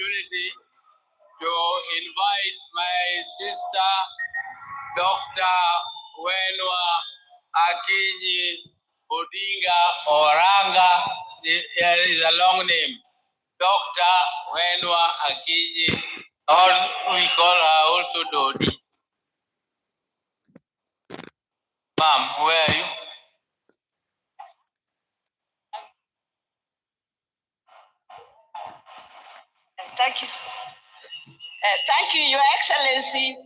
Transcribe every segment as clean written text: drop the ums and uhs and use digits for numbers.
opportunity to invite my sister, Dr. Wenwa Akiji Odinga Oranga. There is a long name. Dr. Wenwa Akiji, or we call her also Dodi. Ma'am, where are you? Thank you. Thank you, Your Excellency,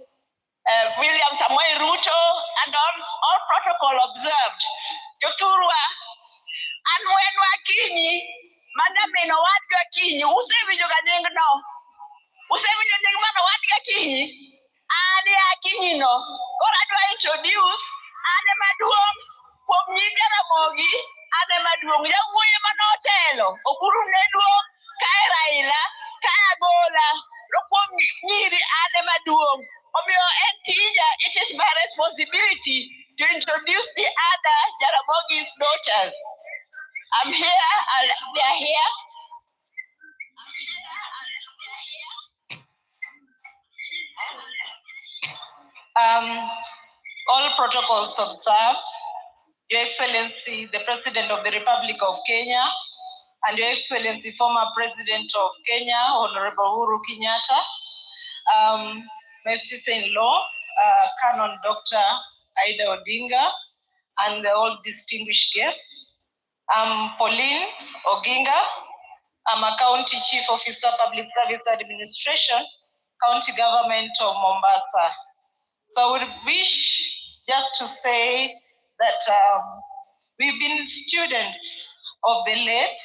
William Samoei Ruto, and all protocol observed. Yoturwa, and when Wakini, Madam in a Watka Kini, who say with you can know? Who say with you man Watka Kini? And Yakini, no. What do I introduce? And the Maduum, from Nigaramogi, and the Maduum, young women hotel, Okuru Nedu, Kai Raila, Kai Bola, Rokomi, Niri, and the Maduum. Of your teacher, it is my responsibility to introduce the other Jaramogi's daughters. I'm here, they are here. All protocols observed. Your Excellency, the President of the Republic of Kenya, and Your Excellency, former President of Kenya, Honorable Uhuru Kenyatta, my sister-in-law, Canon Dr. Aida Odinga, and all distinguished guests. I'm Pauline Oginga. I'm a County Chief Officer, Public Service Administration, County Government of Mombasa. So I would wish just to say that we've been students of the late.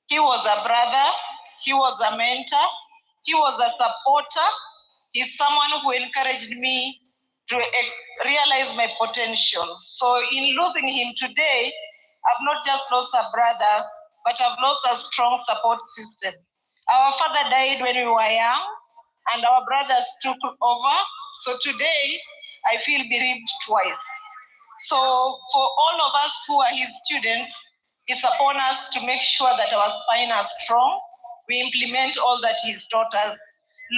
He was a brother, he was a mentor, he was a supporter. He's someone who encouraged me to realize my potential. So in losing him today, I've not just lost a brother, but I've lost a strong support system. Our father died when we were young, and our brothers took over. So today, I feel bereaved twice. So for all of us who are his students, it's upon us to make sure that our spine are strong. We implement all that he's taught us.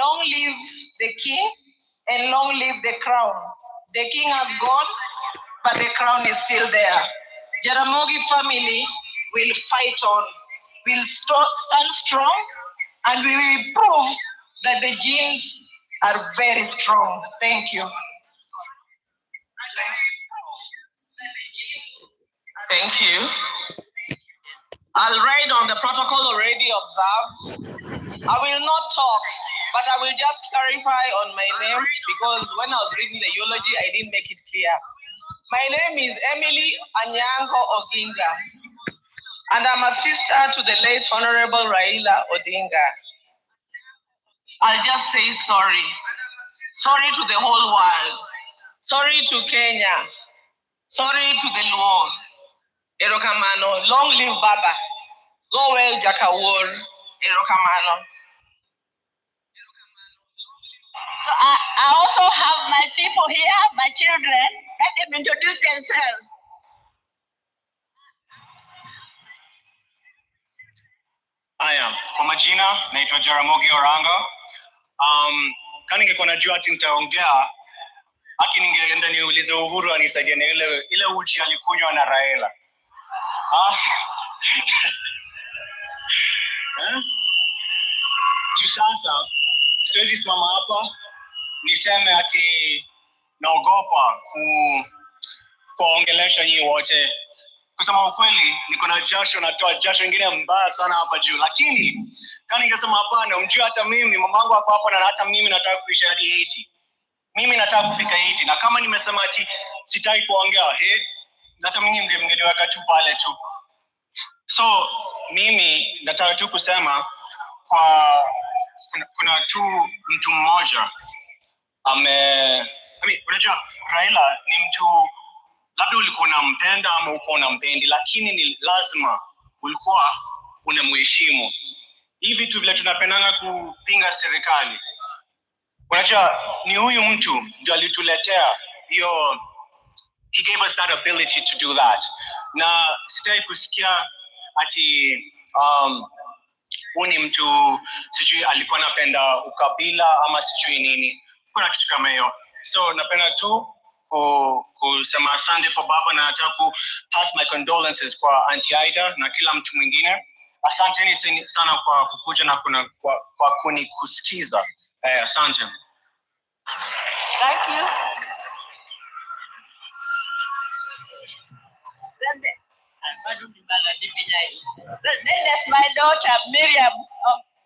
Long live the king and long live the crown. The king has gone, but the crown is still there. Jaramogi family will fight on. We'll stand strong, and we will prove that the genes are very strong. Thank you. Thank you. I'll read on the protocol already observed. I will not talk, but I will just clarify on my name because when I was reading the eulogy, I didn't make it clear. My name is Emily Anyango Oginga, and I'm a sister to the late Honorable Raila Odinga. I'll just say sorry. Sorry to the whole world. Sorry to Kenya. Sorry to the Luo. Erokamano, long live Baba. Go well, Jakawor. Erokamano. So I also have my people here, my children. Let them introduce themselves. I am. Kwa majina, naitwa Jaramogi Oranga. Kama ningekuwa najua ati nitaongea, haki ningeenda niulize Uhuru anisaidie na ile uchi alikunywa na Raila. Sasa siwezi simama hapa niseme ati naogopa kuongelesha nyinyi wote. Kusema ukweli, niko na jasho, natoa jasho ingine mbaya sana hapa juu. Lakini kama ningesema hapana, mjua hata mimi mamangu hapo hapo na hata mimi nataka kuishi hadi 80. Mimi nataka kufika 80 na kama nimesema ati sitaki kuongea, hata mimi mngeniweka tu pale tu. So mimi nataka tu kusema kuna tu mtu mmoja unajua Raila ni mtu labda ulikuwa unampenda ama uko unampendi, lakini ni lazima ulikuwa unamheshimu. Hivi vitu vile tunapendanga kupinga serikali. Unajua ni huyu mtu ndio alituletea hiyo, he gave us that ability to do that. Na sitaki kusikia ati huu ni mtu sijui alikuwa anapenda ukabila ama sijui nini, kuna kitu kama hiyo. So napenda tu kusema asante kwa baba, na nataka ku pass my condolences kwa Auntie Aida na kila mtu mwingine. Asanteni sana kwa kukuja na kwa kunikusikiza. Asante. Thank you. Then there's my daughter Miriam.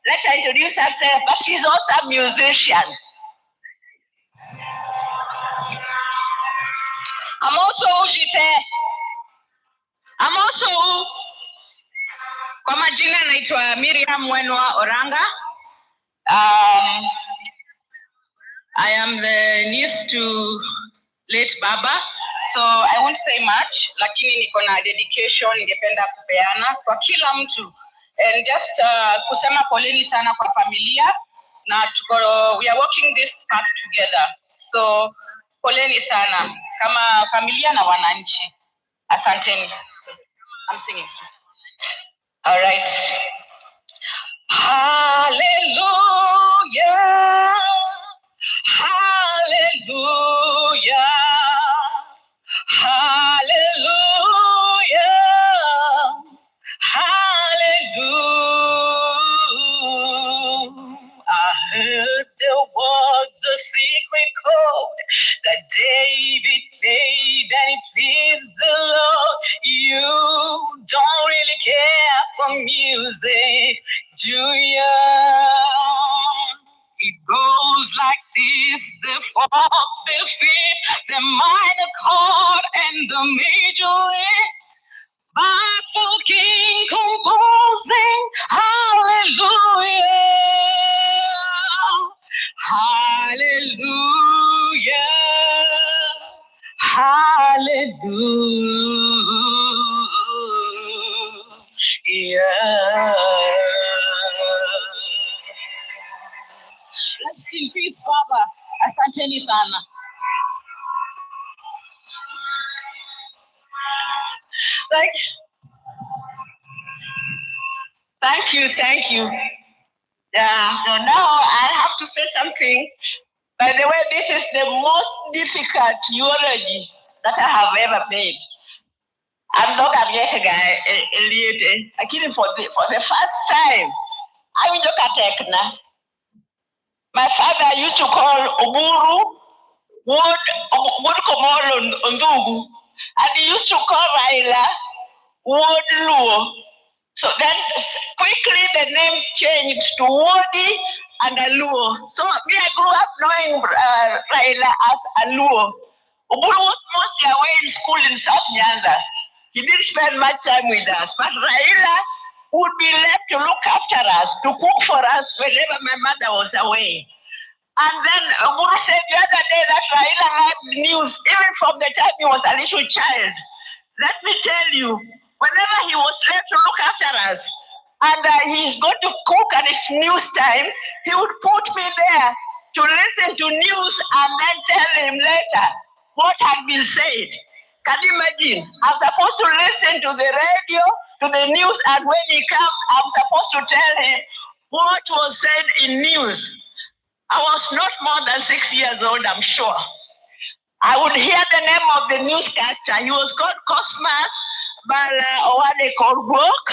Let her introduce herself, but she's also a musician. I'm also kwa majina naitwa Miriam Mwenwa Oranga. I am the niece to late Baba, so I won't say much, lakini niko na dedication ningependa kupeana kwa kila mtu, and just kusema poleni sana kwa familia, na we are walking this path together, so poleni sana kama familia na wananchi. Asanteni. I'm singing. All right. Hallelujah. Hallelujah. Hallelujah. Hallelujah. I heard there was a secret code that David made and it pleased the Lord. You don't really care for music, do you? It goes like this: the fourth, the fifth, the minor chord, and the major lift. Bible King composing, hallelujah, hallelujah, hallelujah. Rest in peace, Baba. Asanteni sana. Thank you. So now I have to say something. By the way, this is the most difficult eulogy that I have ever made. I'm not a guy, actually for the first time, I will look at Ekna. My father used to call Oburu Wood Komoro Ndugu, and he used to call Raila Wood Luo. So then quickly the names changed to Wodi and Aluo. So me, I grew up knowing Raila as Aluo. Oburu was mostly away in school in South Nyanza. He didn't spend much time with us, but Raila would be left to look after us, to cook for us whenever my mother was away. And then Oburu said the other day that Raila had news, even from the time he was a little child. Let me tell you, whenever he was left to look after us, and he's going to cook and it's news time, he would put me there to listen to news and then tell him later what had been said. Can you imagine? I'm supposed to listen to the radio, to the news, and when he comes, I'm supposed to tell him what was said in news. I was not more than 6 years old, I'm sure. I would hear the name of the newscaster. He was called Cosmas Bala Work.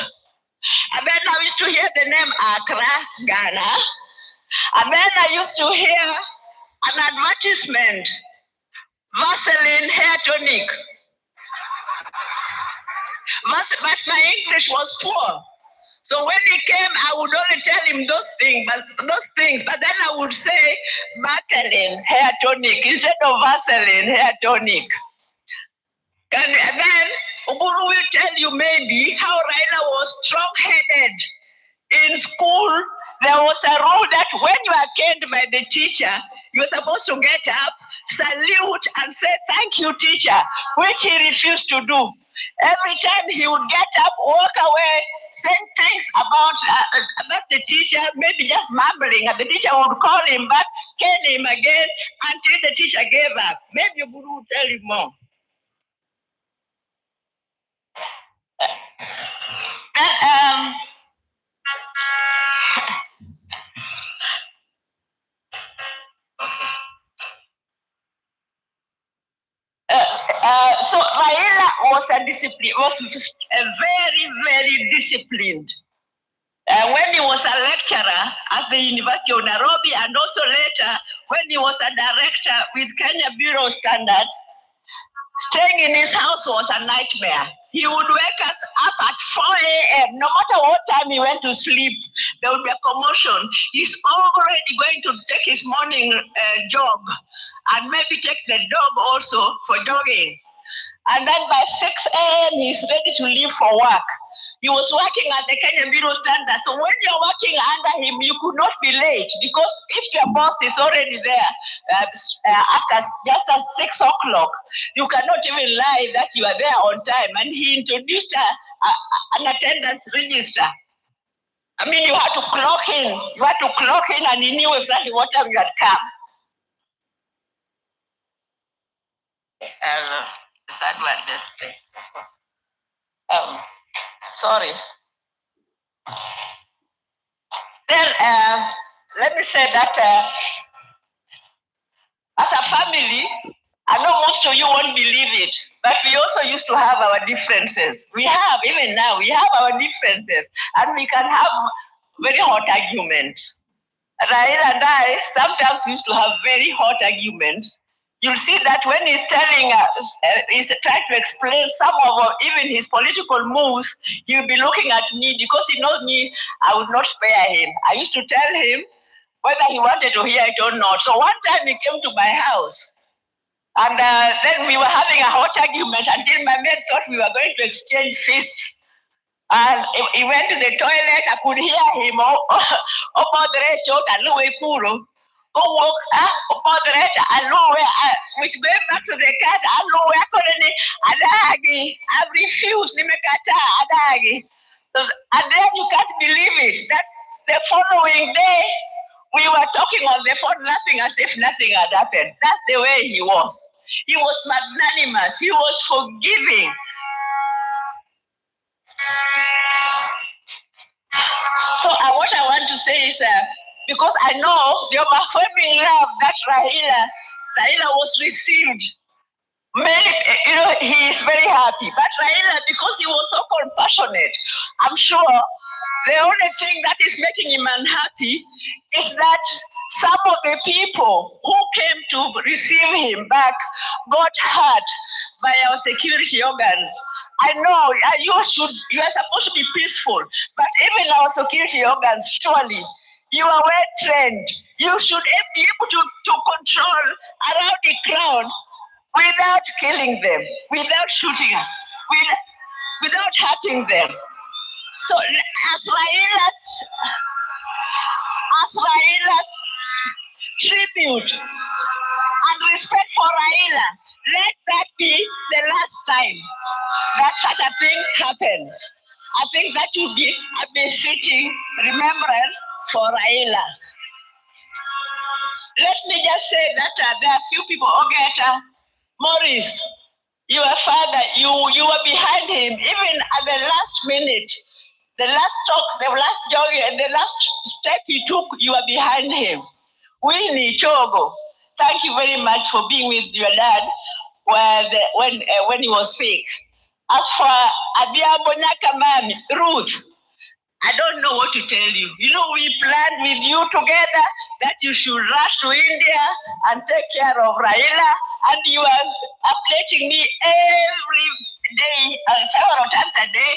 And then I used to hear the name Accra, Ghana. And then I used to hear an advertisement, Vaseline hair tonic. But my English was poor. So when he came, I would only tell him those things, but then I would say Vaseline hair tonic instead of Vaseline hair tonic. And then Oburu will tell you maybe how Raila was strong-headed. In school, there was a rule that when you are caned by the teacher, you're supposed to get up, salute, and say, "Thank you, teacher," which he refused to do. Every time he would get up, walk away, saying things about the teacher, maybe just mumbling, and the teacher would call him back, cane him again, until the teacher gave up. Maybe Oburu will tell you more. very, very disciplined. When he was a lecturer at the University of Nairobi, and also later when he was a director with Kenya Bureau of Standards, staying in his house was a nightmare. He would wake us up at 4 a.m. No matter what time he went to sleep, there would be a commotion. He's already going to take his morning jog and maybe take the dog also for jogging. And then by 6 a.m. he's ready to leave for work. He was working at the Kenya Bureau of Standards. So when you're working under him, you could not be late, because if your boss is already there after just at 6 o'clock, you cannot even lie that you are there on time. And he introduced an attendance register. I mean, you had to clock in. You had to clock in, and he knew exactly what time you had come. That one. Sorry. Then let me say that as a family, I know most of you won't believe it, but we also used to have our differences. Even now, we have our differences, and we can have very hot arguments. Raila and I sometimes used to have very hot arguments. You'll see that when he's telling us, he's trying to explain some of even his political moves, he'll be looking at me, because he knows me, I would not spare him. I used to tell him whether he wanted to hear it or not. So one time he came to my house, and then we were having a hot argument until my maid thought we were going to exchange fists. And he went to the toilet. I could hear him. Which going back to the cat. I refuse. And then you can't believe it. That the following day, we were talking on the phone, laughing as if nothing had happened. That's the way he was. He was magnanimous. He was forgiving. So what I want to say is, because I know the overwhelming love that Raila was received, he is very happy. But Raila, because he was so compassionate, I'm sure the only thing that is making him unhappy is that some of the people who came to receive him back got hurt by our security organs. I know you are supposed to be peaceful, but even our security organs, surely, you are well trained. You should be able to control around the crowd without killing them, without shooting, without hurting them. So as Raila's tribute and respect for Raila, let that be the last time that such a thing happens. I think that would be a befitting remembrance for Raila. Let me just say that there are few people. Maurice, your father, you were behind him, even at the last minute, the last talk, the last jogging, the last step he took, you were behind him. Winnie Chogo, thank you very much for being with your dad when he was sick. As for Adiabo Nyakamami, Ruth, I don't know what to tell you. We planned with you together that you should rush to India and take care of Raila, and you are updating me every day, several times a day,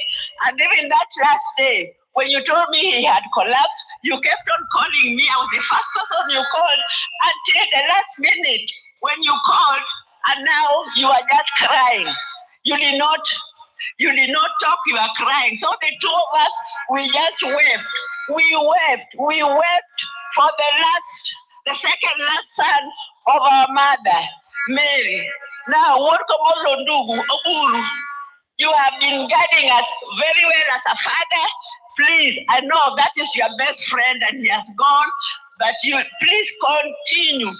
and even that last day, when you told me he had collapsed, you kept on calling me. I was the first person you called until the last minute when you called, and now you are just crying. You did not talk, you are crying. So the two of us, we just wept. We wept for the second last son of our mother, Mary. Now, you have been guiding us very well as a father. Please, I know that is your best friend and he has gone, but you please continue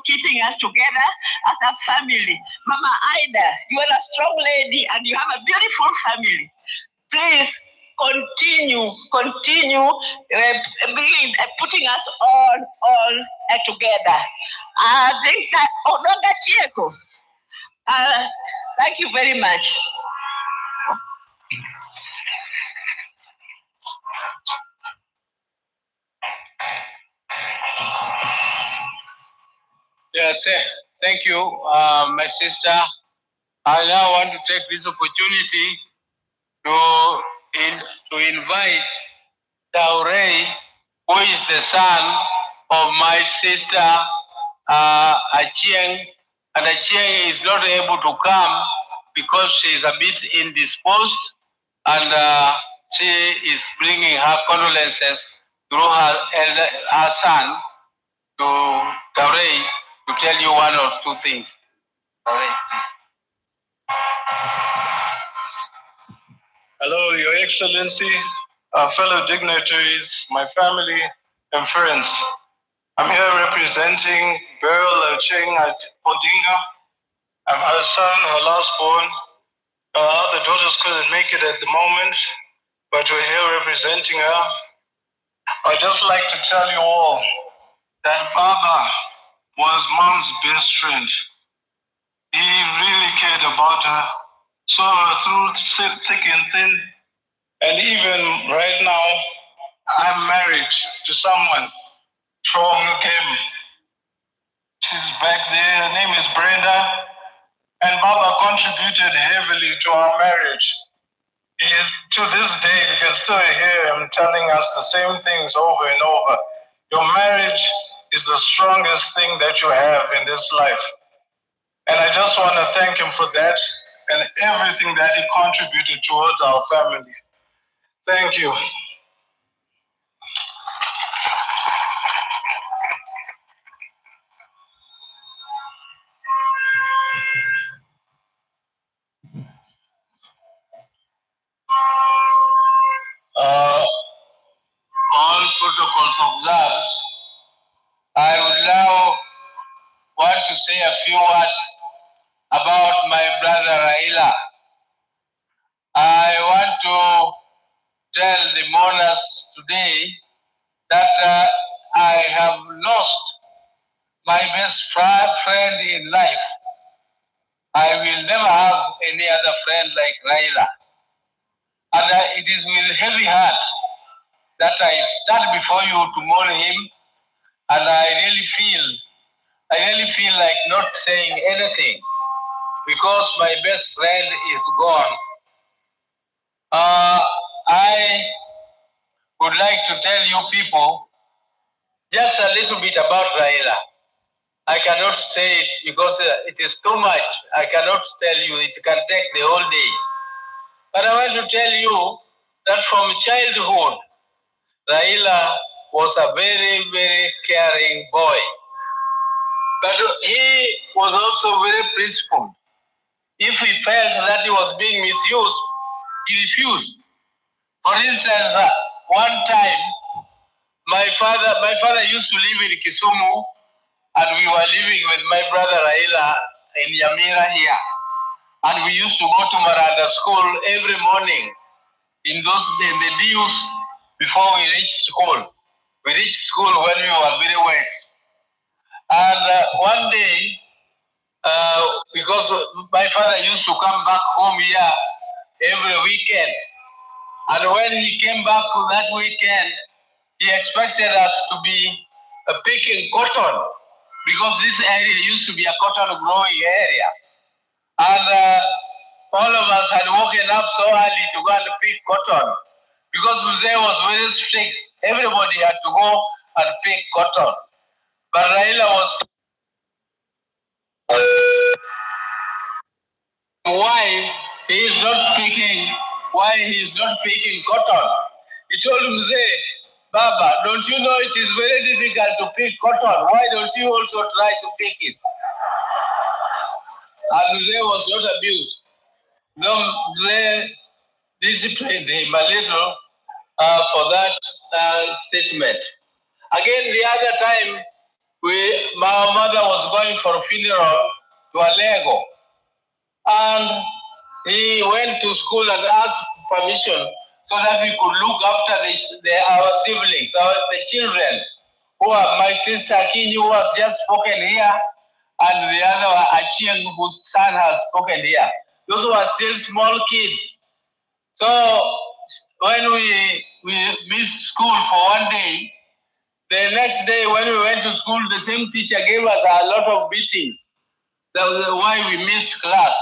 keeping us together as a family. Mama Ida, you are a strong lady and you have a beautiful family. Please continue putting us all together. I think that Thank you very much. Yes, thank you, my sister. I now want to take this opportunity to invite Taurei, who is the son of my sister Achieng, and Achieng is not able to come because she is a bit indisposed, and she is bringing her condolences through her son to Taurei to tell you one or two things. Taurei, please. Hello, Your Excellency, fellow dignitaries, my family and friends. I'm here representing Beryl Cheng at Odinga. I'm her son, her last born. Her other daughters couldn't make it at the moment, but we're here representing her. I'd just like to tell you all that Baba was Mom's best friend. He really cared about her, saw her through thick and thin, and even right now, I'm married to someone from Kim. She's back there. Her name is Brenda. And Baba contributed heavily to our marriage. To this day, you can still hear him telling us the same things over and over. Your marriage is the strongest thing that you have in this life. And I just want to thank him for that and everything that he contributed towards our family. Thank you. All protocols observed, I would now want to say a few words about my brother Raila. I want to tell the mourners today that I have lost my best friend in life. I will never have any other friend like Raila. And it is with heavy heart that I stand before you to mourn him, and I really feel like not saying anything because my best friend is gone. I would like to tell you people just a little bit about Raila. I cannot say it because it is too much. I cannot tell you. It can take the whole day. But I want to tell you that from childhood, Raila was a very, very caring boy. But he was also very principled. If he felt that he was being misused, he refused. For instance, one time, my father used to live in Kisumu, and we were living with my brother Raila in Yamira here. And we used to go to Maranda school every morning in the dews before we reached school. We reached school when we were very wet. And one day, because my father used to come back home here every weekend, and when he came back that weekend, he expected us to be picking cotton, because this area used to be a cotton growing area. And all of us had woken up so early to go and pick cotton, because Mzee was very strict. Everybody had to go and pick cotton. But Raila was why he is not picking cotton. He told Mzee, Baba, don't you know it is very difficult to pick cotton? Why don't you also try to pick it? And Mzee was not abused. No, Mzee disciplined him a little for that statement. Again, the other time, my mother was going for a funeral to Alego, and he went to school and asked permission so that we could look after our siblings, the children, who are my sister Kinyu, who has just spoken here, and the other Achieng, whose son has spoken here. Those were still small kids. So when we missed school for one day, the next day when we went to school, the same teacher gave us a lot of beatings. That was why we missed class.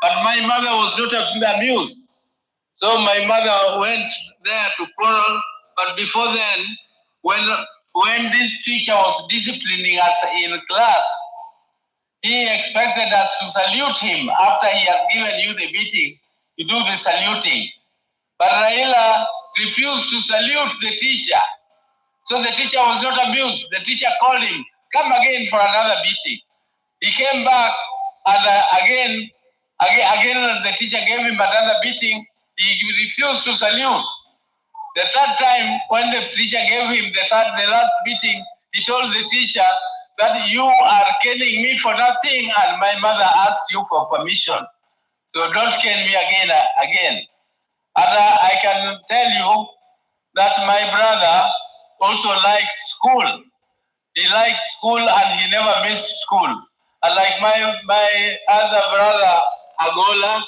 But my mother was not amused. So my mother went there to quarrel. But before then, when this teacher was disciplining us in class, he expected us to salute him after he has given you the beating. You do the saluting. But Raila refused to salute the teacher. So the teacher was not amused. The teacher called him, come again for another beating. He came back and again the teacher gave him another beating. He refused to salute. The third time, when the teacher gave him the last beating, he told the teacher that you are caning me for nothing and my mother asked you for permission. So don't cane me again. And I can tell you that my brother also liked school. He liked school and he never missed school. Unlike my other brother, Agola,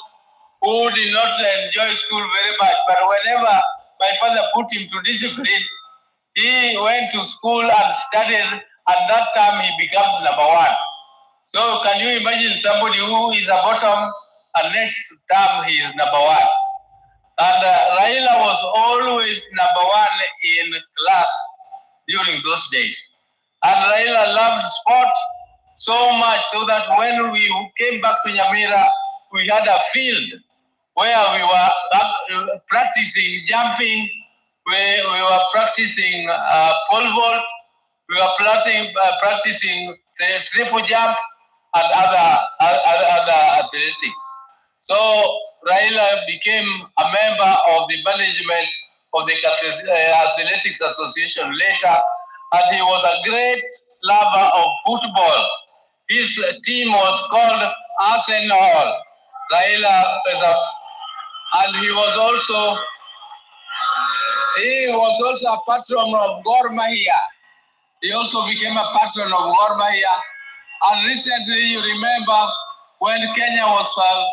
who did not enjoy school very much, but whenever my father put him to discipline, he went to school and studied, and that time he becomes number one. So can you imagine somebody who is a bottom and next term he is number one? And Raila was always number one in class during those days. And Raila loved sport so much so that when we came back to Nyamira, we had a field where we were practicing jumping, we were practicing pole vault, we were practicing triple jump and other athletics. So Raila became a member of the management of the Athletics Association later, and he was a great lover of football. His team was called Arsenal. Raila was and he was also a patron of Gor Mahia. He also became a patron of Gor Mahia. And recently, you remember when Kenya was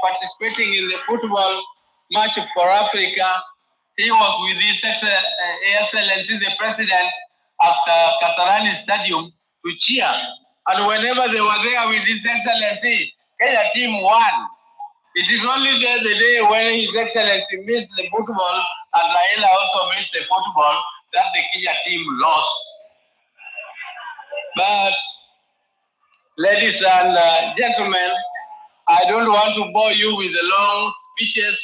participating in the football match for Africa, he was with His Excellency the President at Kasarani Stadium to cheer. And whenever they were there with His Excellency, Kenya team won. It is only the day when His Excellency missed the football and Raila also missed the football that the Kenya team lost. But, ladies and gentlemen, I don't want to bore you with the long speeches.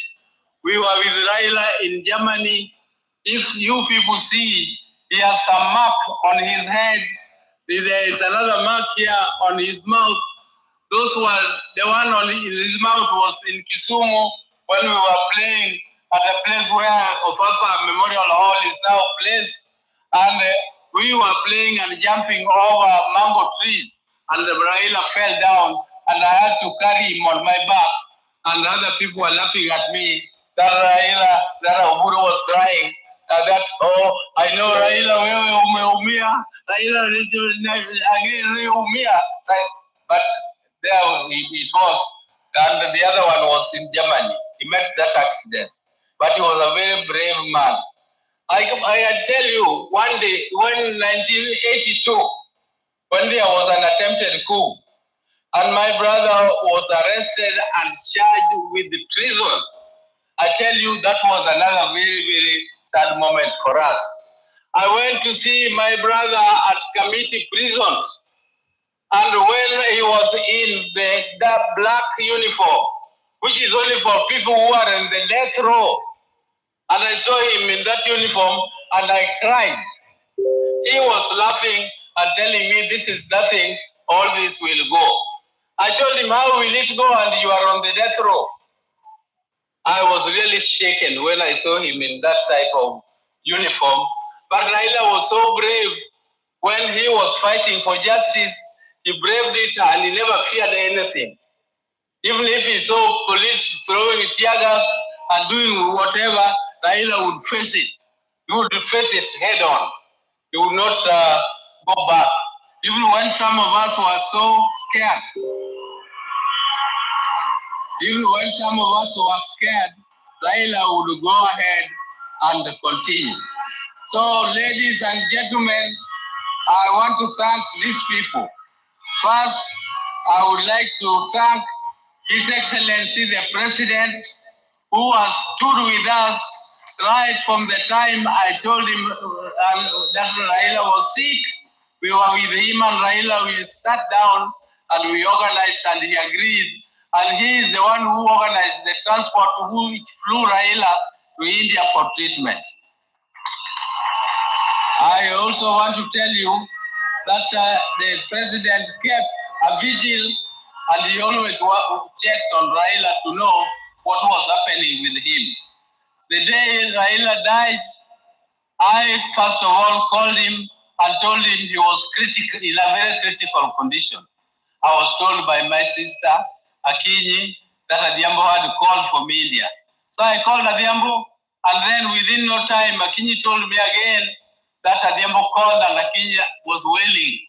We were with Raila in Germany. If you people see, he has some mark on his head. There is another mark here on his mouth. Those were the one on his mouth was in Kisumu when we were playing at a place where Ofafa Memorial Hall is now placed. And we were playing and jumping over mango trees. And Raila fell down and I had to carry him on my back. And other people were laughing at me. That Raila, that Oburu was crying. That, oh, I know Raila, wewe umeumia. Raila, again, umeumia. But there it was, and the other one was in Germany. He met that accident, but he was a very brave man. I tell you, one day, when 1982, when there was an attempted coup, and my brother was arrested and charged with treason, I tell you, that was another very, very sad moment for us. I went to see my brother at committee prisons. And when he was in that black uniform, which is only for people who are in the death row, and I saw him in that uniform and I cried. He was laughing and telling me, this is nothing, all this will go. I told him, how will it go and you are on the death row? I was really shaken when I saw him in that type of uniform. But Raila was so brave when he was fighting for justice. He braved it and he never feared anything. Even if he saw police throwing tear gas and doing whatever, Raila would face it. He would face it head on. He would not go back. Even when some of us were so scared. Even when some of us were scared, Raila would go ahead and continue. So, ladies and gentlemen, I want to thank these people. First, I would like to thank His Excellency the President, who has stood with us right from the time I told him that Raila was sick. We were with him and Raila, we sat down and we organized and he agreed. And he is the one who organized the transport who flew Raila to India for treatment. I also want to tell you that the president kept a vigil and he always checked on Raila to know what was happening with him. The day Raila died, I first of all called him and told him he was critical, in a very critical condition. I was told by my sister, Akinyi, that Adhiambo had called from India. So I called Adhiambo, and then within no time, Akinyi told me again that Adhiambo called and Akinyi was wailing.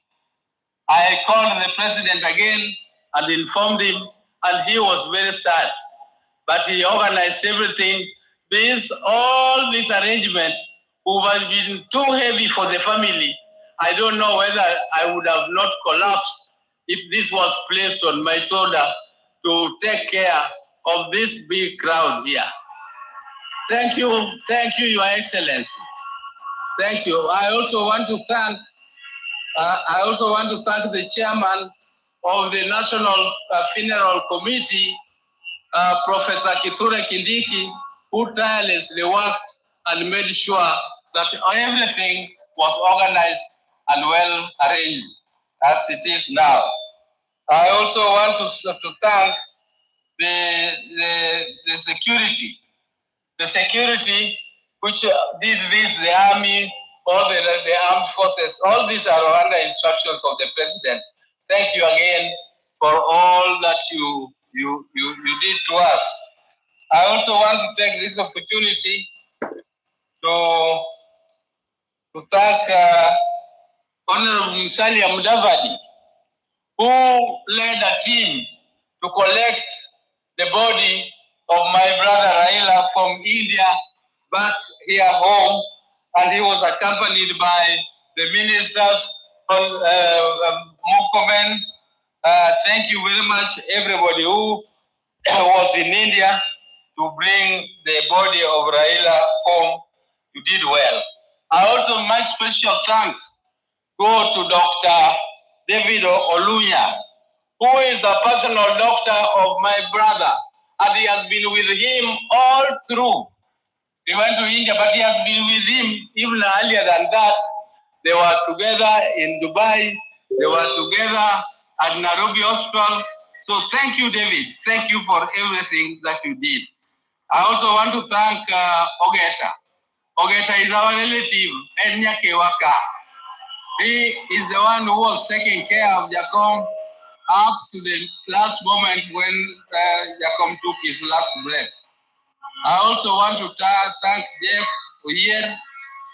I called the president again and informed him, and he was very sad. But he organized everything. All this arrangement would have been too heavy for the family. I don't know whether I would have not collapsed if this was placed on my shoulder to take care of this big crowd here. Thank you, Your Excellency. Thank you. I also want to thank the chairman of the National Funeral Committee, Professor Kithure Kindiki, who tirelessly worked and made sure that everything was organized and well arranged as it is now. I also want to thank the security. The security which did this, the army, all the armed forces, all these are under instructions of the president. Thank you again for all that you did to us. I also want to take this opportunity to thank Honorable Musalia Mudavadi, who led a team to collect the body of my brother Raila from India back here home, and he was accompanied by the ministers, Mukomen. Thank you very much, everybody who was in India to bring the body of Raila home. You did well. I also, my special thanks go to Dr. David Olunya, who is a personal doctor of my brother, and he has been with him all through. He went to India, but he has been with him even earlier than that. They were together in Dubai. They were together at Nairobi Hospital. So thank you, David. Thank you for everything that you did. I also want to thank Ogeta. Ogeta is our relative, Enya Kewaka. He is the one who was taking care of Jacom up to the last moment when Jacom took his last breath. I also want to thank Jeff Oyer.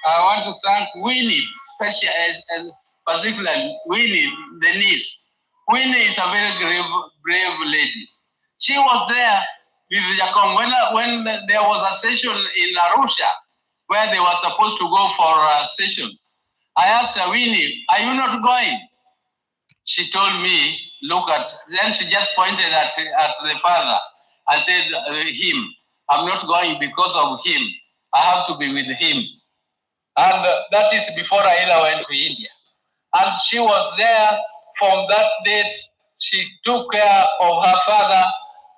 I want to thank Winnie, particularly Winnie, the niece. Winnie is a very brave lady. She was there with Jacom when there was a session in Arusha where they were supposed to go for a session. I asked her, Winnie, are you not going? She told me, look at, then she just pointed at the father and said, him. I'm not going because of him. I have to be with him. And that is before Raila went to India. And she was there from that date. She took care of her father,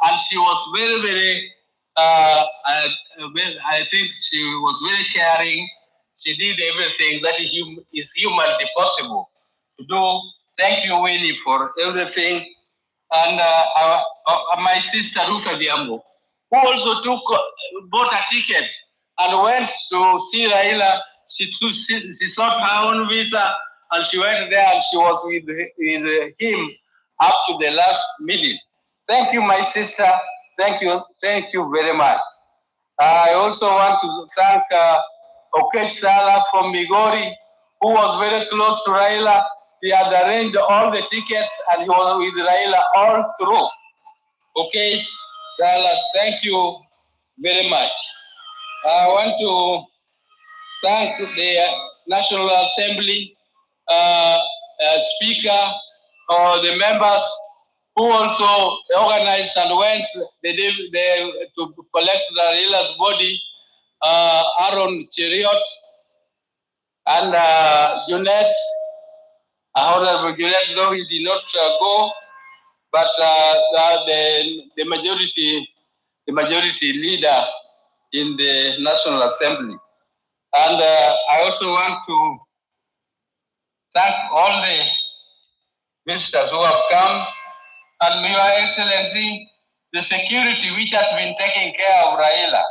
and she was very, very, I think she was very caring. She did everything that is humanly possible to do. Thank you, Winnie, for everything. And my sister, Ruth Adhiambo, who also bought a ticket and went to see Raila. She sought her own visa and she went there and she was with him up to the last minute. Thank you, my sister. Thank you very much. I also want to thank Okech Sala from Migori, who was very close to Raila. He had arranged all the tickets and he was with Raila all through. Okay, Raila, thank you very much. I want to thank the National Assembly Speaker or the members who also organized and went to collect the Raila's body, Aaron Cheriot and Junet, Honorable Junet, though he did not go, but the majority leader in the National Assembly. And I also want to thank all the visitors who have come, and Your Excellency, the security which has been taking care of Raila.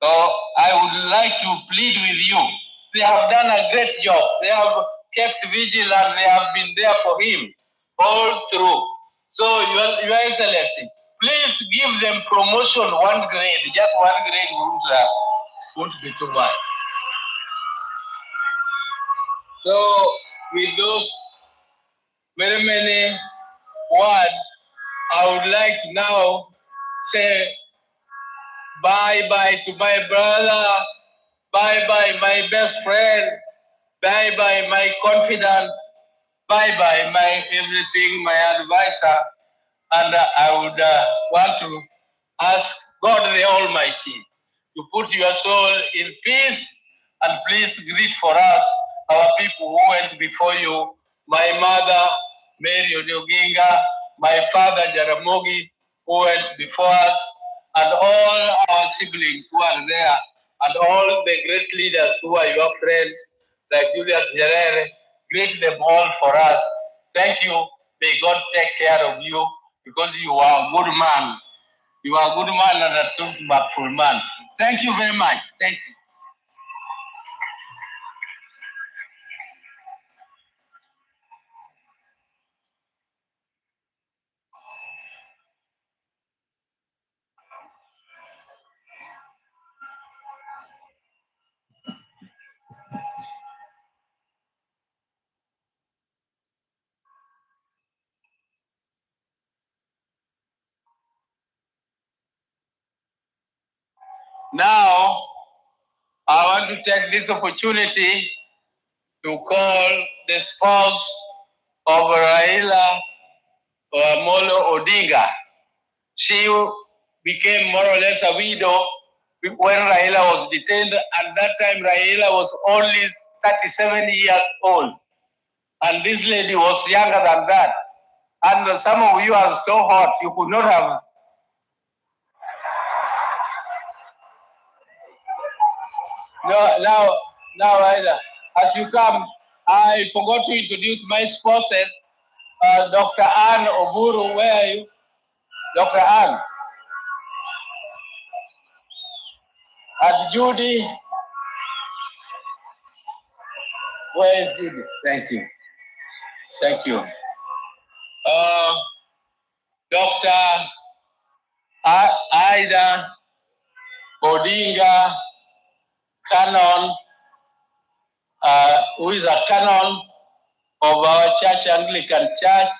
So I would like to plead with you. They have done a great job. They have kept vigilant. They have been there for him all through. So Your Excellency, please give them promotion 1 grade. Just 1 grade won't be too much. So with those very many words, I would like to now say bye-bye to my brother, bye-bye my best friend, bye-bye my confidant, bye-bye my everything, my advisor. And I would want to ask God the Almighty to put your soul in peace, and please greet for us our people who went before you, my mother, Mary Odioginga, my father, Jaramogi, who went before us, and all our siblings who are there, and all the great leaders who are your friends, like Julius Nyerere. Greet them all for us. Thank you. May God take care of you, because you are a good man. You are a good man and a truthful man. Thank you very much. Thank you. Now, I want to take this opportunity to call the spouse of Raila, Molo Odinga. She became more or less a widow when Raila was detained. At that time, Raila was only 37 years old. And this lady was younger than that. And some of you are so hot, you could not have. Now, Raila, as you come, I forgot to introduce my spouses. Dr. Ann Oburu, where are you? Dr. Ann. And Judy. Where is Judy? Thank you. Thank you. Dr. Ida Odinga Canon, who is a canon of our church, Anglican Church,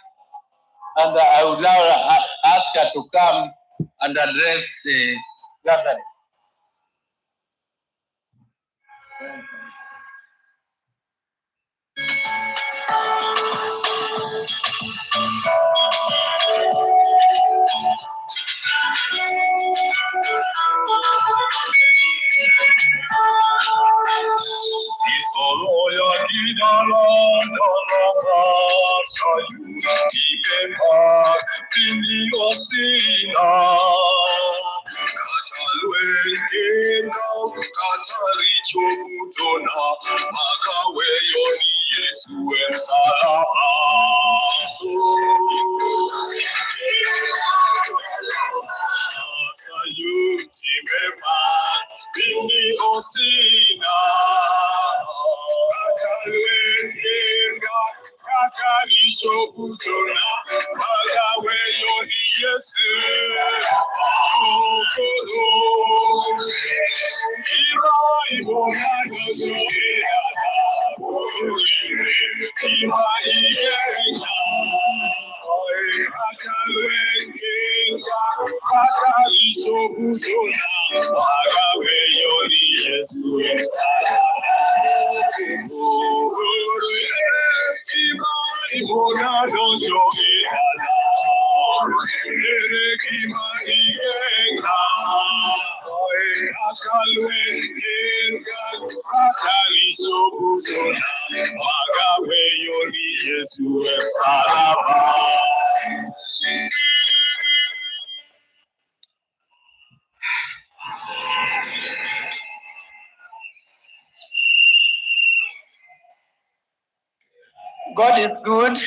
and I would now ask her to come and address the gathering. God is good.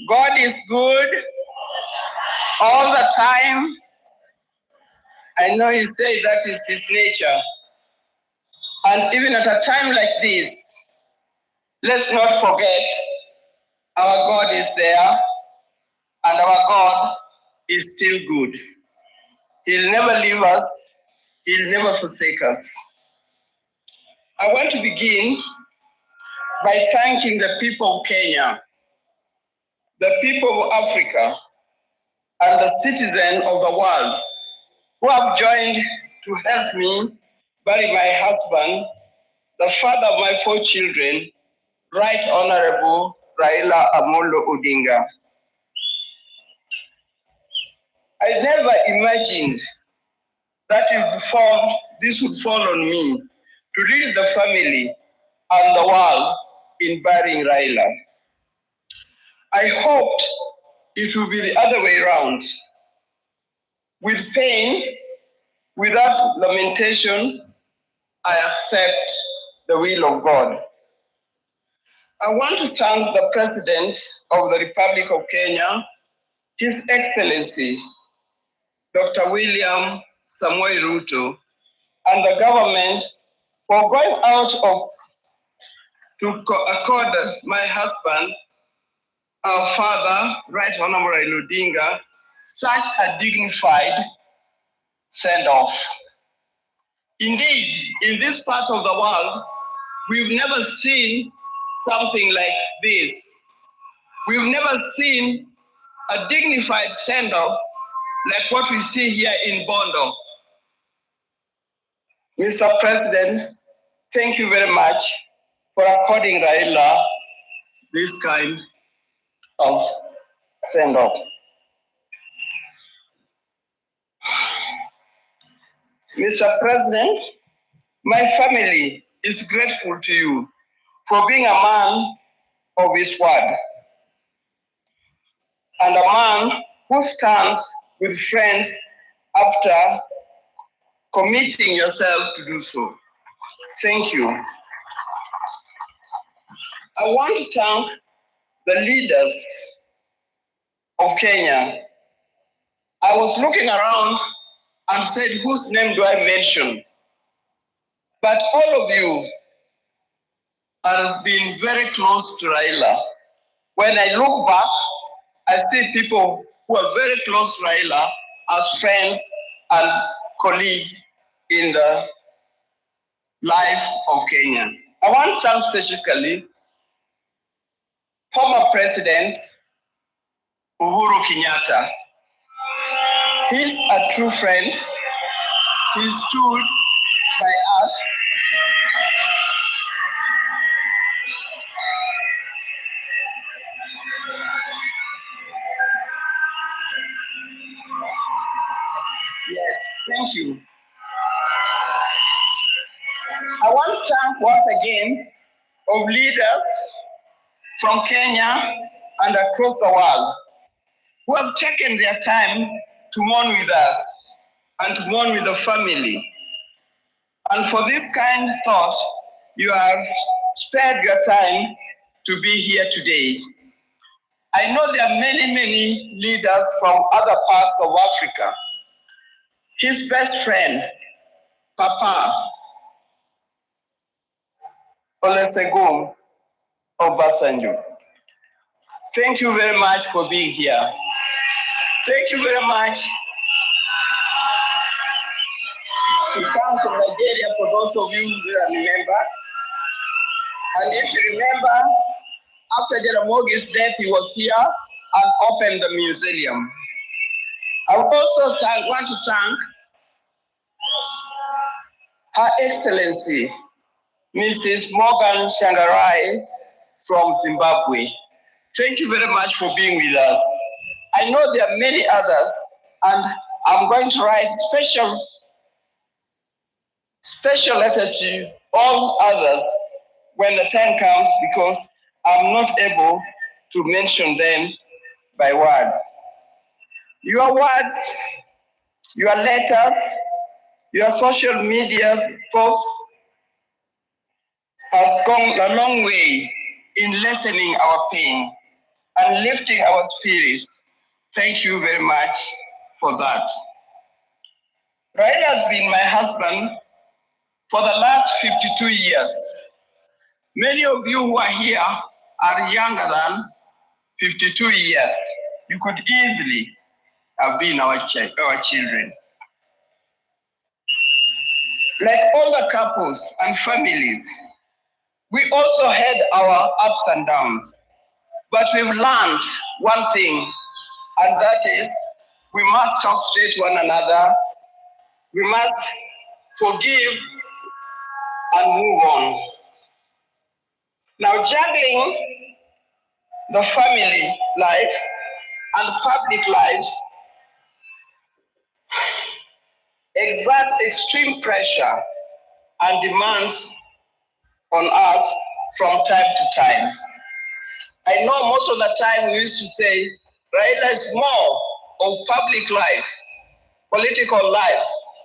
God is good all the time. I know you say that is his nature. And even at a time like this, let's not forget our God is there and our God is still good. He'll never leave us. He'll never forsake us. I want to begin by thanking the people of Kenya, the people of Africa, and the citizens of the world who have joined to help me bury my husband, the father of my 4 children, Right Honorable Raila Amolo Odinga. I never imagined that this would fall on me to lead the family and the world in burying Raila. I hoped it would be the other way around. With pain, without lamentation, I accept the will of God. I want to thank the President of the Republic of Kenya, His Excellency, Dr. William Samoei Ruto, and the government for going out to accord my husband, our father, Right Honorable Raila Odinga, such a dignified send-off. Indeed, in this part of the world, we've never seen something like this. We've never seen a dignified send-off like what we see here in Bondo. Mr. President, thank you very much for according Raila this kind of send-off. Mr. President, my family is grateful to you for being a man of his word and a man who stands with friends after committing yourself to do so. Thank you. I want to thank the leaders of Kenya. I was looking around and said, whose name do I mention? But all of you have been very close to Raila. When I look back, I see people who are very close to Raila as friends and colleagues in the life of Kenya. I want to thank specifically former President Uhuru Kenyatta. He's a true friend. He stood by us. Yes, thank you. I want to thank once again of leaders from Kenya and across the world who have taken their time to mourn with us and to mourn with the family. And for this kind thought, you have spared your time to be here today. I know there are many, many leaders from other parts of Africa. His best friend, Papa Olusegun Obasanjo. Thank you very much for being here. Thank you very much. We come from Nigeria for those of you who remember. And if you remember, after Jaramogi's death, he was here and opened the museum. I would also want to thank Her Excellency, Mrs. Morgan Shangarai from Zimbabwe. Thank you very much for being with us. I know there are many others, and I'm going to write special Special letter to all others when the time comes, because I'm not able to mention them by word. Your words, your letters, your social media posts has gone a long way in lessening our pain and lifting our spirits. Thank you very much for that. Raila has been my husband for the last 52 years. Many of you who are here are younger than 52 years. You could easily have been our children. Like all the couples and families, we also had our ups and downs. But we've learned one thing, and that is we must talk straight to one another. We must forgive and move on. Now, juggling the family life and public lives exert extreme pressure and demands on us from time to time. I know most of the time we used to say, Raila is more of public life, political life,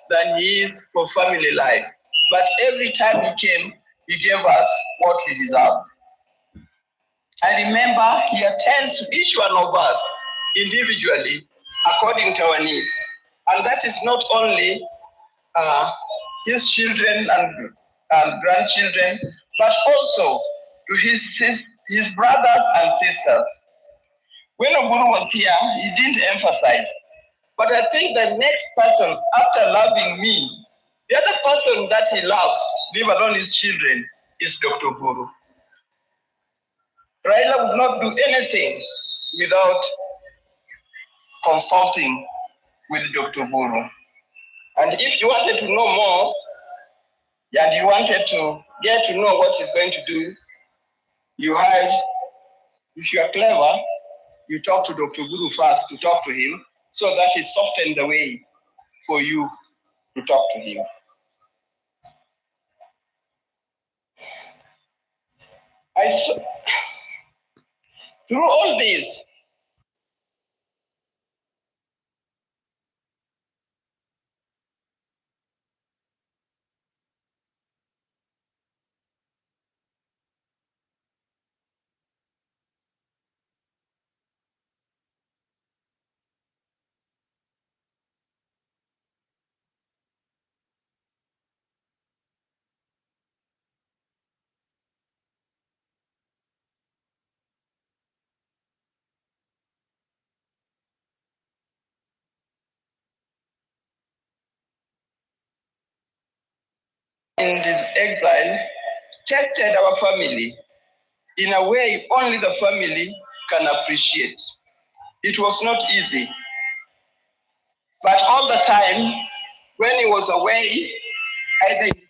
than he is for family life. But every time he came, he gave us what we deserved. I remember he attends to each one of us individually according to our needs. And that is not only his children and grandchildren, but also to his brothers and sisters. When Oburu was here, he didn't emphasize. But I think the next person after loving me, the other person that he loves, leave alone his children, is Dr. Oburu. Raila would not do anything without consulting with Dr. Oburu. And if you wanted to know more, and you wanted to get to know what he's going to do, if you are clever, you talk to Dr. Guru first to talk to him so that he softens the way for you to talk to him. Through all this, in this exile, tested our family in a way only the family can appreciate. It was not easy. But all the time, when he was away, either in detention,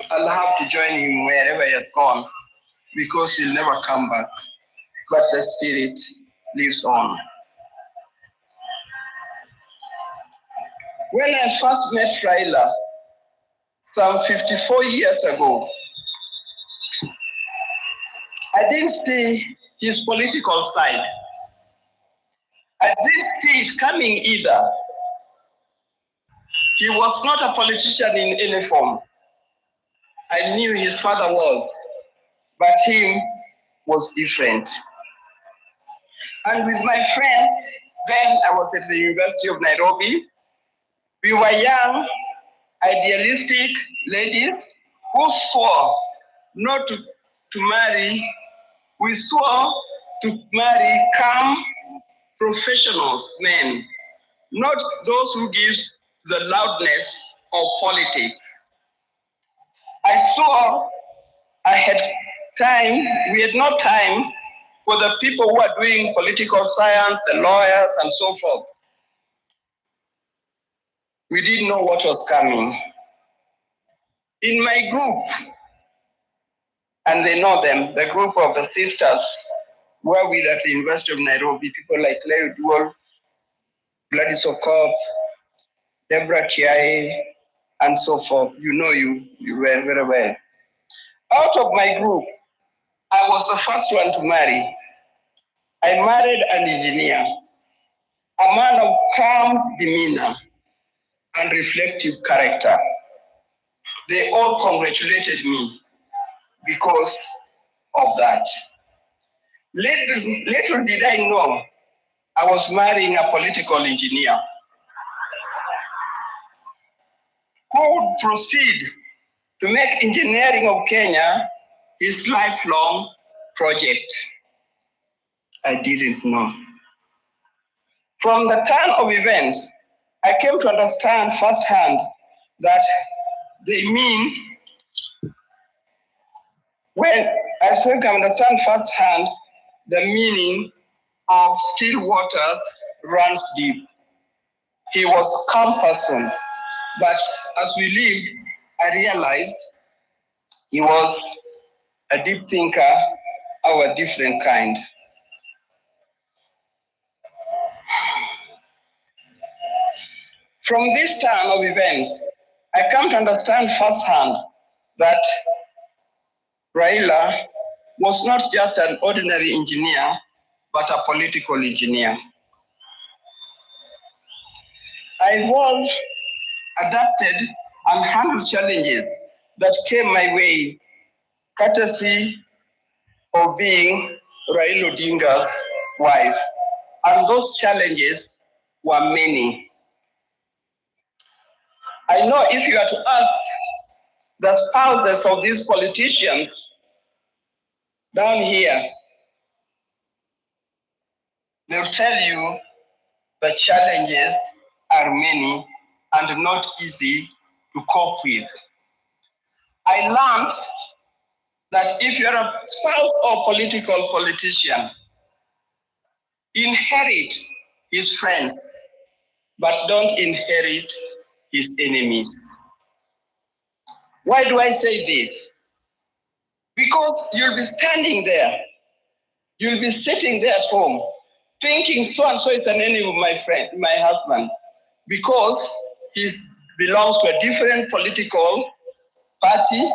I'll have to join him wherever he has gone, because he'll never come back. But the spirit lives on. When I first met Raila, some 54 years ago, I didn't see his political side. I didn't see it coming either. He was not a politician in any form. I knew his father was, but him was different. And with my friends, then I was at the University of Nairobi, we were young, idealistic ladies who swore not to marry. We swore to marry calm, professional men, not those who give the loudness of politics. I saw we had no time for the people who are doing political science, the lawyers, and so forth. We didn't know what was coming. In my group, and they know them, the group of the sisters were with at the University of Nairobi, people like Larry Duol, Gladys Okoth, Deborah Kiai, and so forth. You know you were very well. Out of my group, I was the first one to marry. I married an engineer, a man of calm demeanor and reflective character. They all congratulated me because of that. Little did I know I was marrying a political engineer who would proceed to make engineering of Kenya his lifelong project. I didn't know. From the turn of events, I came to understand firsthand that they mean when I came to understand firsthand the meaning of still waters runs deep. He was a calm person, but as we lived, I realized he was a deep thinker of a different kind. From this turn of events, I come to understand firsthand that Raila was not just an ordinary engineer, but a political engineer. I evolved, adapted, and handled challenges that came my way, courtesy of being Raila Odinga's wife. And those challenges were many. I know if you are to ask the spouses of these politicians down here, they'll tell you the challenges are many and not easy to cope with. I learned that if you're a spouse or politician, inherit his friends, but don't inherit his enemies. Why do I say this? Because you'll be standing there, you'll be sitting there at home, thinking so and so is an enemy of my husband, because he belongs to a different political party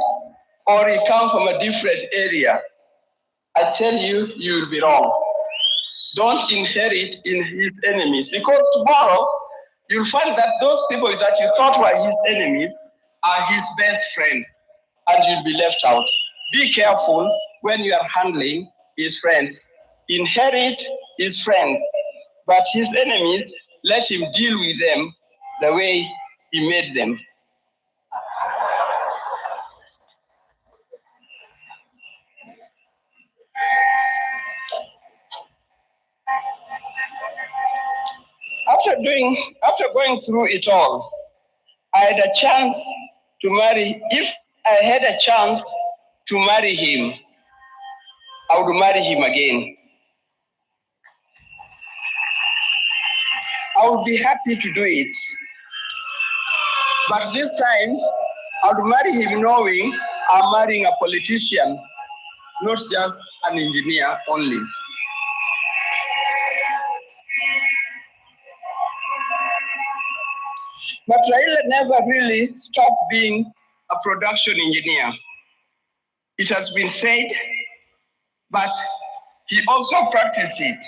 or he comes from a different area. I tell you, you'll be wrong. Don't inherit in his enemies, because tomorrow you'll find that those people that you thought were his enemies are his best friends, and you'll be left out. Be careful when you are handling his friends. Inherit his friends, but his enemies, let him deal with them the way he made them. After going through it all, I had a chance to marry. If I had a chance to marry him, I would marry him again. I would be happy to do it. But this time, I would marry him knowing I'm marrying a politician, not just an engineer only. But Raila never really stopped being a production engineer. It has been said, but he also practiced it.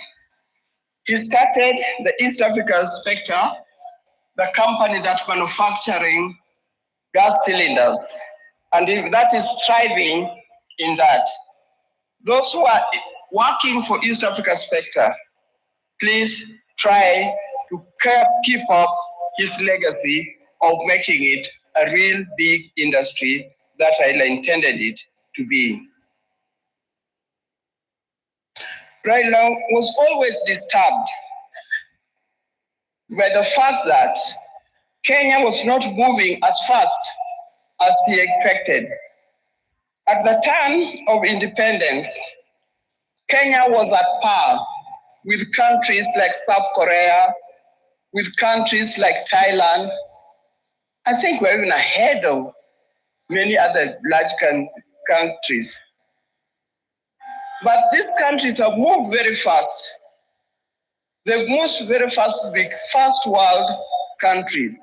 He started the East Africa Spectre, the company that manufacturing gas cylinders, and that is thriving in that. Those who are working for East Africa Spectre, please try to keep up his legacy of making it a real big industry that Raila intended it to be. Raila was always disturbed by the fact that Kenya was not moving as fast as he expected. At the turn of independence, Kenya was at par with countries like South Korea, with countries like Thailand. I think we're even ahead of many other large countries. But these countries have moved very fast. They've moved very fast to be first world countries.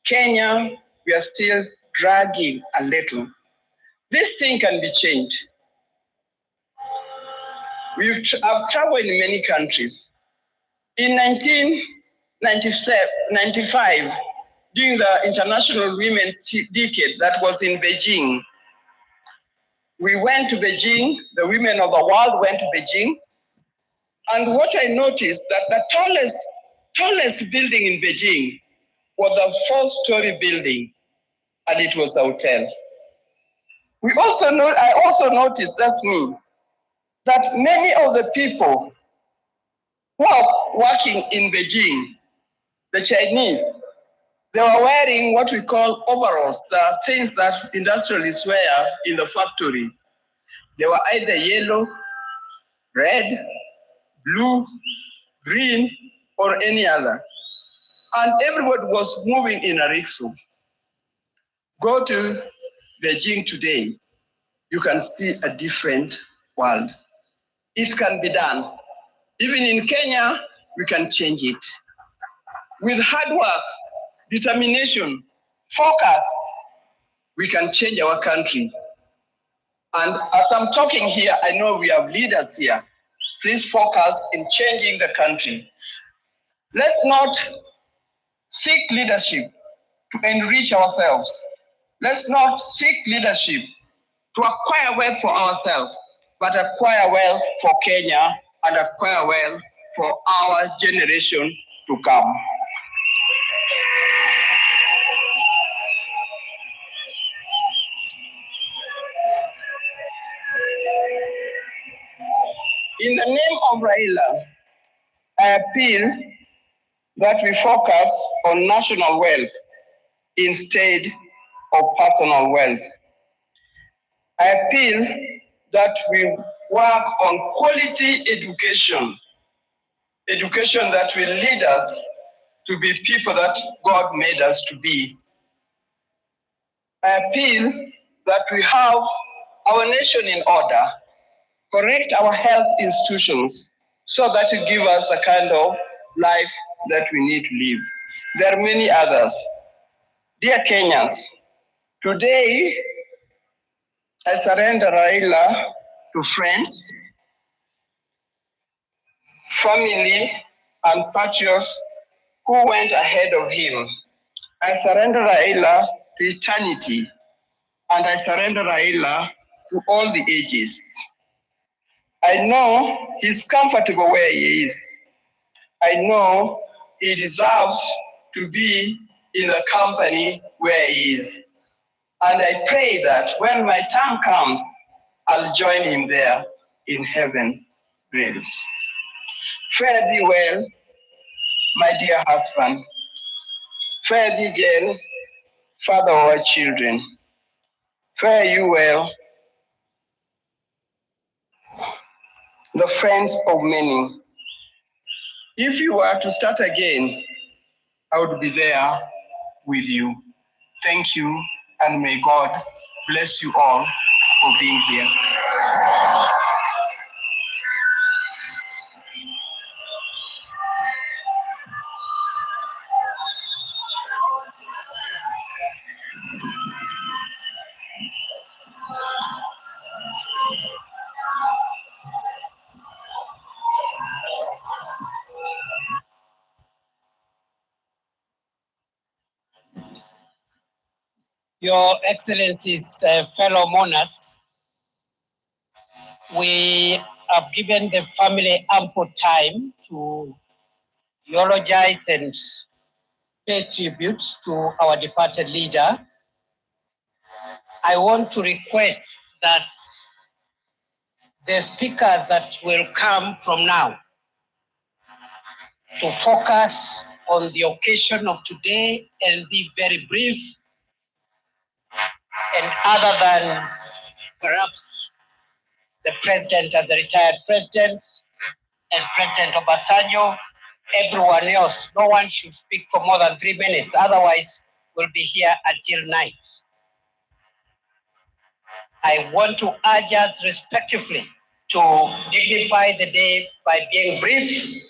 Kenya, we are still dragging a little. This thing can be changed. I've traveled in many countries. In 1995, during the International Women's Decade that was in Beijing, we went to Beijing, the women of the world went to Beijing, and what I noticed that the tallest building in Beijing was a 4-story building, and it was a hotel. I also noticed, that's me, that many of the people who are working in Beijing, the Chinese, they were wearing what we call overalls, the things that industrialists wear in the factory. They were either yellow, red, blue, green, or any other. And everybody was moving in a rickshaw. Go to Beijing today, you can see a different world. It can be done. Even in Kenya, we can change it. With hard work, determination, focus, we can change our country. And as I'm talking here, I know we have leaders here. Please focus in changing the country. Let's not seek leadership to enrich ourselves. Let's not seek leadership to acquire wealth for ourselves, but acquire wealth for Kenya and acquire wealth for our generation to come. In the name of Raila, I appeal that we focus on national wealth instead of personal wealth. I appeal that we work on quality education that will lead us to be people that God made us to be. I appeal that we have our nation in order, correct our health institutions so that it give us the kind of life that we need to live. There are many others. Dear Kenyans, today I surrender Raila to friends, family, and patriots who went ahead of him. I surrender Raila to eternity, and I surrender Raila to all the ages. I know he's comfortable where he is. I know he deserves to be in the company where he is. And I pray that when my time comes, I'll join him there in heaven realms. Fare thee well, my dear husband. Fare thee, Jane, father of our children. Fare you well, the friends of many. If you were to start again, I would be there with you. Thank you, and may God bless you all for being here. Your Excellencies, fellow mourners, we have given the family ample time to eulogize and pay tribute to our departed leader. I want to request that the speakers that will come from now to focus on the occasion of today and be very brief, and other than perhaps the president and the retired president and President Obasanjo, everyone else, no one should speak for more than 3 minutes. Otherwise, we'll be here until night. I want to urge us respectively to dignify the day by being brief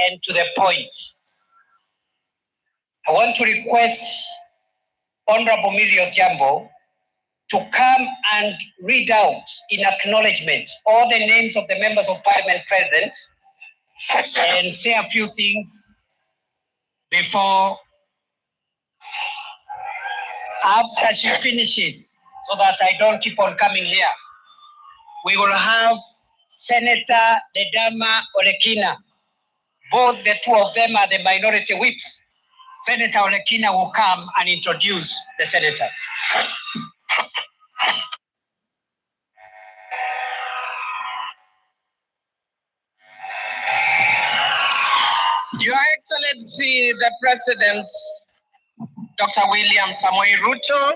and to the point. I want to request Honorable Miriam Thiambo to come and read out in acknowledgement all the names of the members of parliament present and say a few things before, after she finishes, so that I don't keep on coming here. We will have Senator Ledama Olekina. Both the two of them are the minority whips. Senator Olekina will come and introduce the senators. Your Excellency, the President, Dr. William Samoei Ruto,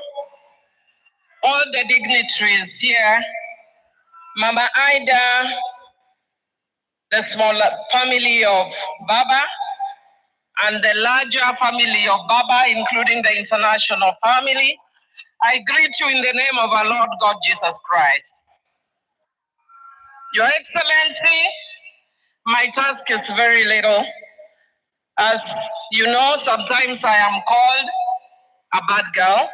all the dignitaries here, Mama Ida, the smaller family of Baba, and the larger family of Baba, including the international family, I greet you in the name of our Lord God Jesus Christ. Your Excellency, my task is very little. As you know, sometimes I am called a bad girl.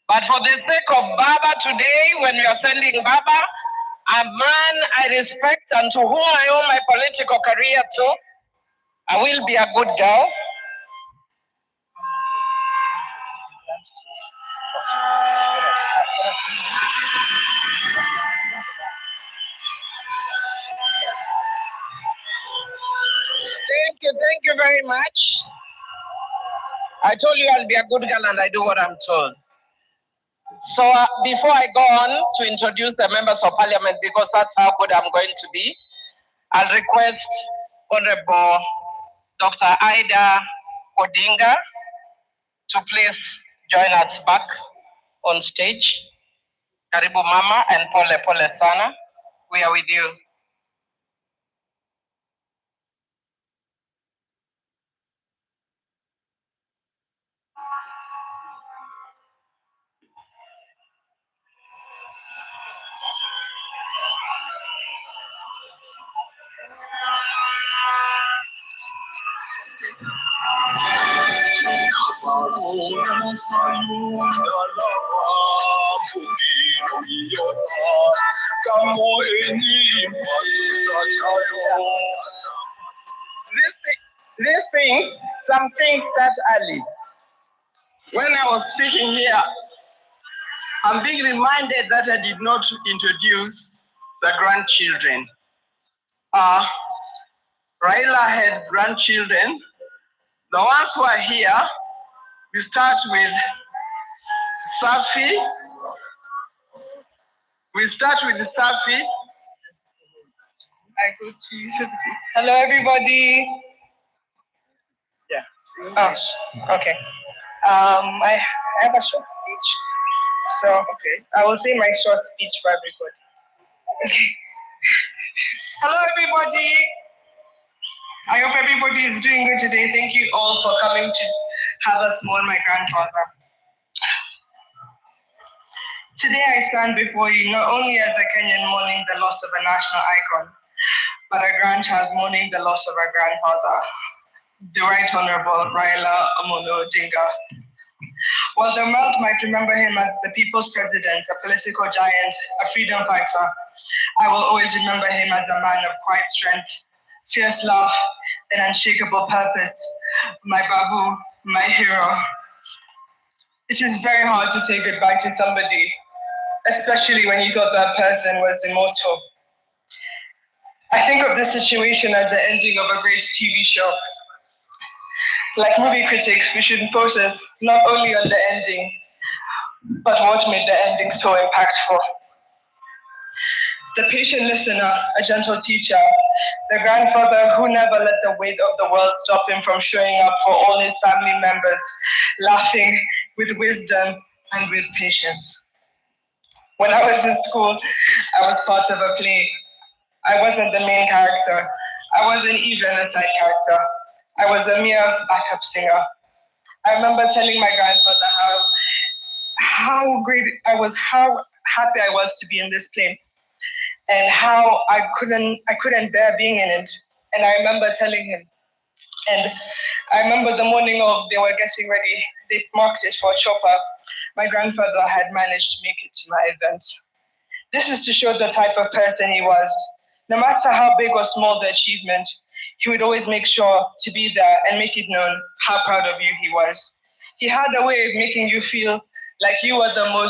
But for the sake of Baba today, when we are sending Baba, a man I respect and to whom I owe my political career to, I will be a good girl. Thank you very much. I told you I'll be a good girl and I do what I'm told. So before I go on to introduce the members of parliament, because that's how good I'm going to be, I'll request Honorable Dr. Ida Odinga to please join us back on stage. Karibu Mama and pole sana. We are with you. These things, some things start early. When I was speaking here, I'm being reminded that I did not introduce the grandchildren. Raila had grandchildren. The ones who are here, we start with Safi. Hello, everybody. Yeah. Oh, okay. I have a short speech. So, okay. I will say my short speech for everybody. Hello, everybody. I hope everybody is doing good today. Thank you all for coming to have us mourn my grandfather. Today I stand before you not only as a Kenyan mourning the loss of a national icon, but a grandchild mourning the loss of our grandfather, the Right Honorable Raila Odinga. While the world might remember him as the people's president, a political giant, a freedom fighter, I will always remember him as a man of quiet strength, fierce love, and unshakable purpose. My Babu, my hero. It is very hard to say goodbye to somebody, especially when you thought that person was immortal. I think of this situation as the ending of a great TV show. Like movie critics, we should focus not only on the ending, but what made the ending so impactful. The patient listener, a gentle teacher, the grandfather who never let the weight of the world stop him from showing up for all his family members, laughing with wisdom and with patience. When I was in school, I was part of a play. I wasn't the main character. I wasn't even a side character. I was a mere backup singer. I remember telling my grandfather how great I was, how happy I was to be in this play. and how I couldn't bear being in it. And I remember telling him. And I remember the morning of they were getting ready, they marked it for a chopper. My grandfather had managed to make it to my event. This is to show the type of person he was. No matter how big or small the achievement, he would always make sure to be there and make it known how proud of you he was. He had a way of making you feel like you were the most